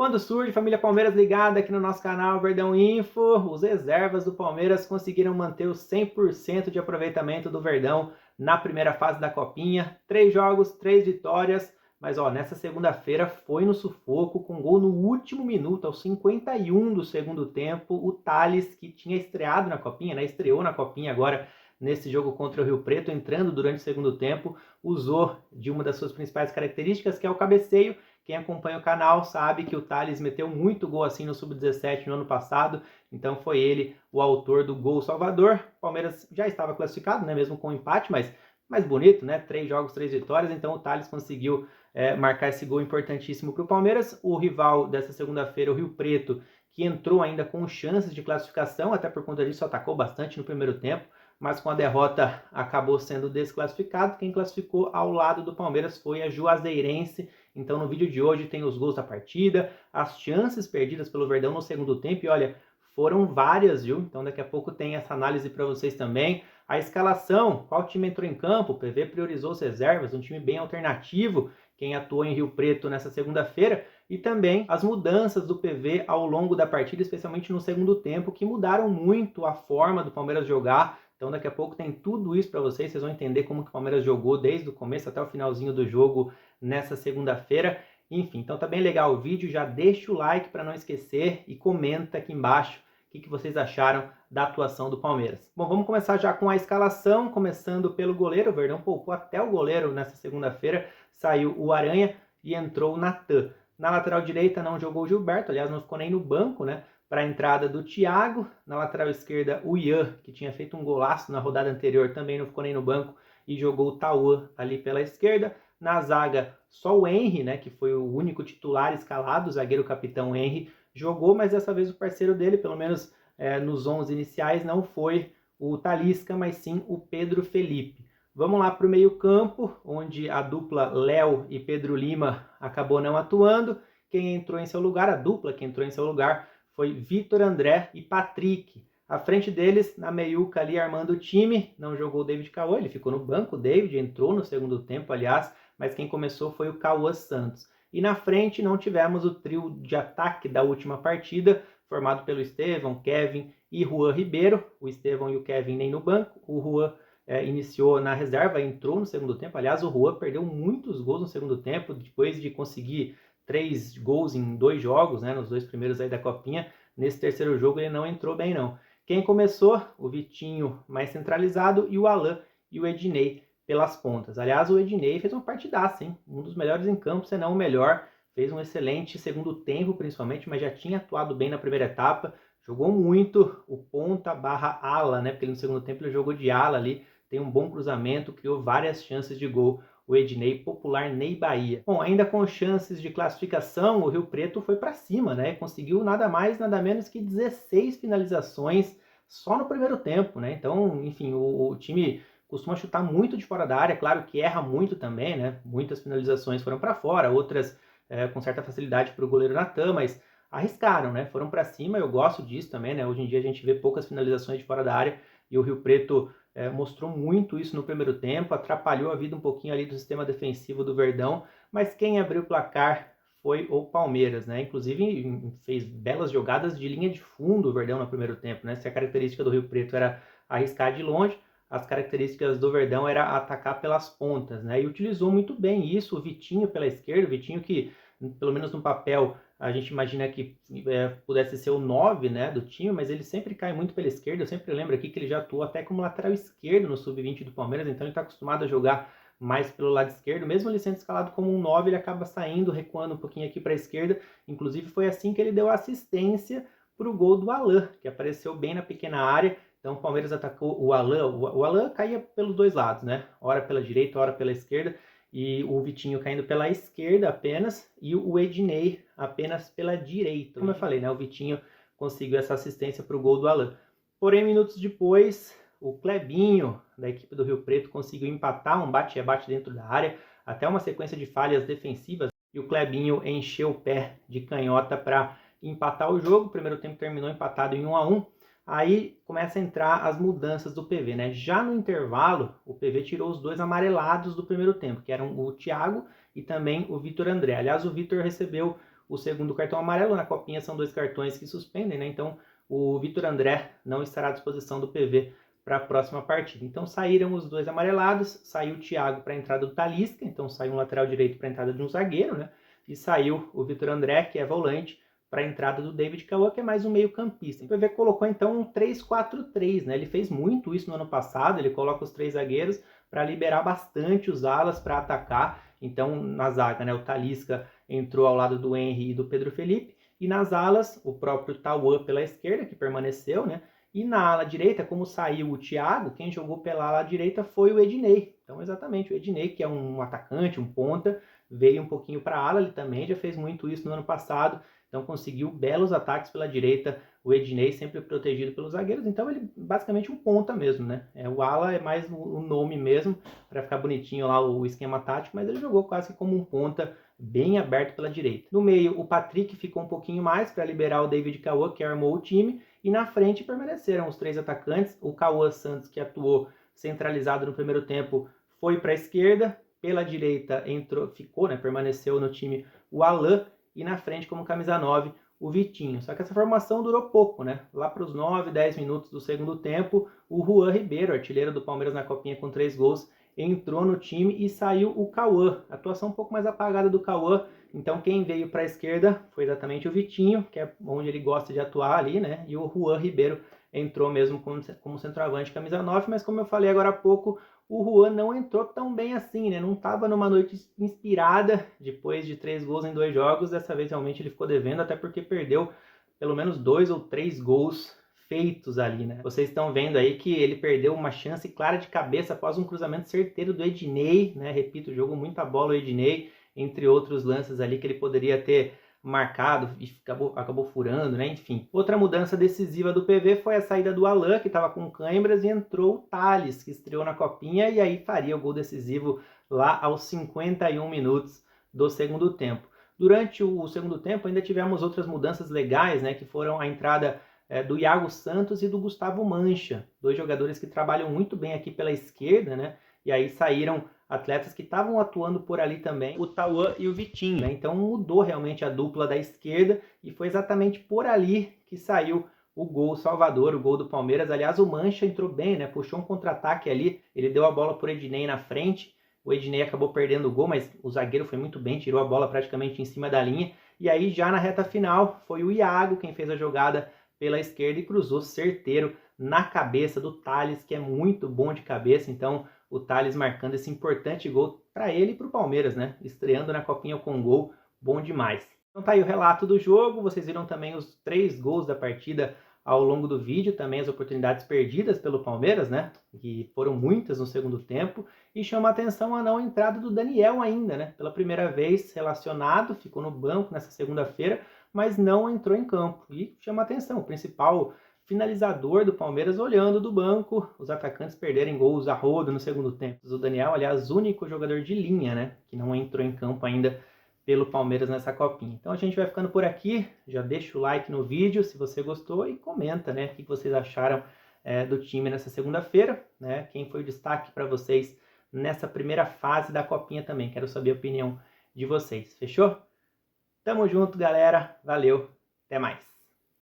Quando surge, família Palmeiras ligada aqui no nosso canal Verdão Info, os reservas do Palmeiras conseguiram manter o 100% de aproveitamento do Verdão na primeira fase da Copinha. 3 jogos, 3 vitórias, mas nessa segunda-feira foi no sufoco, com gol no último minuto, aos 51 do segundo tempo. O Thalys, que tinha estreado na Copinha, estreou na Copinha agora nesse jogo contra o Rio Preto, entrando durante o segundo tempo, usou de uma das suas principais características, que é o cabeceio. Quem acompanha o canal sabe que o Thalys meteu muito gol assim no Sub-17 no ano passado, então foi ele o autor do gol salvador. O Palmeiras já estava classificado, mesmo com empate, mas mais bonito, 3 jogos, 3 vitórias, então o Thalys conseguiu marcar esse gol importantíssimo para o Palmeiras. O rival dessa segunda-feira, o Rio Preto, que entrou ainda com chances de classificação, até por conta disso atacou bastante no primeiro tempo, mas com a derrota acabou sendo desclassificado. Quem classificou ao lado do Palmeiras foi a Juazeirense. Então no vídeo de hoje tem os gols da partida, as chances perdidas pelo Verdão no segundo tempo, e olha, foram várias, viu? Então daqui a pouco tem essa análise para vocês também. A escalação, qual time entrou em campo, o PV priorizou as reservas, um time bem alternativo, quem atuou em Rio Preto nessa segunda-feira, e também as mudanças do PV ao longo da partida, especialmente no segundo tempo, que mudaram muito a forma do Palmeiras jogar. Então daqui a pouco tem tudo isso para vocês vão entender como que o Palmeiras jogou desde o começo até o finalzinho do jogo nessa segunda-feira. Enfim, então tá bem legal o vídeo, já deixa o like para não esquecer e comenta aqui embaixo o que vocês acharam da atuação do Palmeiras. Bom, vamos começar já com a escalação, começando pelo goleiro. O Verdão poupou até o goleiro nessa segunda-feira, saiu o Aranha e entrou o Natan. Na lateral direita não jogou o Gilberto, aliás não ficou nem no banco, para a entrada do Thiago. Na lateral esquerda, o Ian, que tinha feito um golaço na rodada anterior, também não ficou nem no banco e jogou o Tauan ali pela esquerda. Na zaga, só o Henry, que foi o único titular escalado, o zagueiro capitão Henry, jogou, mas dessa vez o parceiro dele, pelo menos nos 11 iniciais, não foi o Talisca, mas sim o Pedro Felipe. Vamos lá para o meio-campo, onde a dupla Léo e Pedro Lima acabou não atuando. Quem entrou em seu lugar, a dupla que entrou em seu lugar, foi Vitor André e Patrick. À frente deles, na meiuca ali, armando o time, não jogou o David Cauã, ele ficou no banco. O David entrou no segundo tempo, aliás, mas quem começou foi o Cauã Santos. E na frente não tivemos o trio de ataque da última partida, formado pelo Estevão, Kevin e Juan Ribeiro. O Estevão e o Kevin nem no banco, o Juan iniciou na reserva, entrou no segundo tempo. Aliás, o Juan perdeu muitos gols no segundo tempo, depois de conseguir 3 gols em 2 jogos, nos 2 primeiros aí da Copinha. Nesse terceiro jogo ele não entrou bem não. Quem começou? O Vitinho mais centralizado e o Alan e o Ednei pelas pontas. Aliás, o Ednei fez uma partidaça, hein? Um dos melhores em campo, se não o melhor. Fez um excelente segundo tempo, principalmente, mas já tinha atuado bem na primeira etapa. Jogou muito o ponta barra ala, porque no segundo tempo ele jogou de ala ali. Tem um bom cruzamento, criou várias chances de gol. O Ednei, popular Ney Bahia. Bom, ainda com chances de classificação, o Rio Preto foi para cima, Conseguiu nada mais, nada menos que 16 finalizações só no primeiro tempo, Então, enfim, o time costuma chutar muito de fora da área, claro que erra muito também, Muitas finalizações foram para fora, outras com certa facilidade para o goleiro Natan, mas arriscaram, Foram para cima, eu gosto disso também, Hoje em dia a gente vê poucas finalizações de fora da área e o Rio Preto mostrou muito isso no primeiro tempo, atrapalhou a vida um pouquinho ali do sistema defensivo do Verdão, mas quem abriu o placar foi o Palmeiras, Inclusive fez belas jogadas de linha de fundo o Verdão no primeiro tempo, Se a característica do Rio Preto era arriscar de longe, as características do Verdão era atacar pelas pontas, E utilizou muito bem isso, o Vitinho pela esquerda, o Vitinho que, pelo menos no papel, a gente imagina que pudesse ser o 9, do time, mas ele sempre cai muito pela esquerda. Eu sempre lembro aqui que ele já atuou até como lateral esquerdo no Sub-20 do Palmeiras, então ele está acostumado a jogar mais pelo lado esquerdo. Mesmo ele sendo escalado como um 9, ele acaba saindo, recuando um pouquinho aqui para a esquerda. Inclusive foi assim que ele deu assistência para o gol do Alan, que apareceu bem na pequena área. Então o Palmeiras atacou o Alan. O Alan caía pelos dois lados, Ora pela direita, ora pela esquerda. E o Vitinho caindo pela esquerda apenas, e o Ednei apenas pela direita. Como eu falei, o Vitinho conseguiu essa assistência para o gol do Alan. Porém, minutos depois, o Clebinho, da equipe do Rio Preto, conseguiu empatar um bate-rebate dentro da área, até uma sequência de falhas defensivas, e o Clebinho encheu o pé de canhota para empatar o jogo. O primeiro tempo terminou empatado em 1-1. Aí começa a entrar as mudanças do PV, Já no intervalo, o PV tirou os 2 amarelados do primeiro tempo, que eram o Thiago e também o Vitor André. Aliás, o Vitor recebeu o segundo cartão amarelo. Na copinha são 2 cartões que suspendem, né? Então o Vitor André não estará à disposição do PV para a próxima partida. Então saíram os 2 amarelados, saiu o Thiago para a entrada do Talisca, então saiu um lateral direito para a entrada de um zagueiro, né? E saiu o Vitor André, que é volante, para a entrada do David Cauã, que é mais um meio-campista. O PV colocou então um 3-4-3, né? Ele fez muito isso no ano passado, ele coloca os 3 zagueiros para liberar bastante os alas para atacar. Então, na zaga, né, o Talisca entrou ao lado do Henry e do Pedro Felipe, e nas alas, o próprio Tauan pela esquerda, que permaneceu, né? E na ala direita, como saiu o Thiago, quem jogou pela ala direita foi o Ednei. Então, exatamente, o Ednei, que é um atacante, um ponta, veio um pouquinho para a ala, ele também já fez muito isso no ano passado, então conseguiu belos ataques pela direita, o Ednei sempre protegido pelos zagueiros, então ele basicamente um ponta mesmo, né? O ala é mais o nome mesmo, para ficar bonitinho lá o esquema tático, mas ele jogou quase como um ponta, bem aberto pela direita. No meio, o Patrick ficou um pouquinho mais para liberar o David Cauã, que armou o time, e na frente permaneceram os 3 atacantes, o Cauã Santos, que atuou centralizado no primeiro tempo, foi para a esquerda, pela direita entrou, ficou, né, permaneceu no time o Alan, e na frente como camisa 9 o Vitinho. Só que essa formação durou pouco, né? Lá para os 9, 10 minutos do segundo tempo, o Juan Ribeiro, artilheiro do Palmeiras na Copinha com 3 gols, entrou no time e saiu o Cauã. Atuação um pouco mais apagada do Cauã, então quem veio para a esquerda foi exatamente o Vitinho, que é onde ele gosta de atuar ali, né? E o Juan Ribeiro entrou mesmo como centroavante camisa 9, mas como eu falei agora há pouco, o Juan não entrou tão bem assim, né? Não estava numa noite inspirada, depois de 3 gols em 2 jogos, dessa vez realmente ele ficou devendo, até porque perdeu pelo menos 2 ou 3 gols feitos ali, né? Vocês estão vendo aí que ele perdeu uma chance clara de cabeça após um cruzamento certeiro do Ednei, né? Repito, jogou muita bola o Ednei, entre outros lances ali que ele poderia ter marcado e acabou furando, né? Enfim. Outra mudança decisiva do PV foi a saída do Alan, que estava com câimbras, e entrou o Thales, que estreou na Copinha e aí faria o gol decisivo lá aos 51 minutos do segundo tempo. Durante o segundo tempo ainda tivemos outras mudanças legais, né? Que foram a entrada do Iago Santos e do Gustavo Mancha, 2 jogadores que trabalham muito bem aqui pela esquerda, né? E aí saíram atletas que estavam atuando por ali também, o Tauan e o Vitinho, né? Então mudou realmente a dupla da esquerda e foi exatamente por ali que saiu o gol salvador, o gol do Palmeiras. Aliás, o Mancha entrou bem, né? Puxou um contra-ataque ali, ele deu a bola por Ednei na frente, o Ednei acabou perdendo o gol, mas o zagueiro foi muito bem, tirou a bola praticamente em cima da linha, e aí já na reta final foi o Iago quem fez a jogada pela esquerda e cruzou certeiro na cabeça do Thales, que é muito bom de cabeça, então o Thales marcando esse importante gol para ele e para o Palmeiras, né? Estreando na Copinha com gol, bom demais. Então tá aí o relato do jogo, vocês viram também os 3 gols da partida ao longo do vídeo, também as oportunidades perdidas pelo Palmeiras, né? Que foram muitas no segundo tempo, e chama a atenção a não entrada do Daniel ainda, né? Pela primeira vez relacionado, ficou no banco nessa segunda-feira, mas não entrou em campo, e chama a atenção, o principal finalizador do Palmeiras olhando do banco, os atacantes perderem gols a rodo no segundo tempo. O Daniel, aliás, único jogador de linha, né, que não entrou em campo ainda pelo Palmeiras nessa Copinha. Então a gente vai ficando por aqui, já deixa o like no vídeo se você gostou e comenta, né, o que vocês acharam do time nessa segunda-feira, né, quem foi o destaque para vocês nessa primeira fase da Copinha também, quero saber a opinião de vocês, fechou? Tamo junto, galera, valeu, até mais!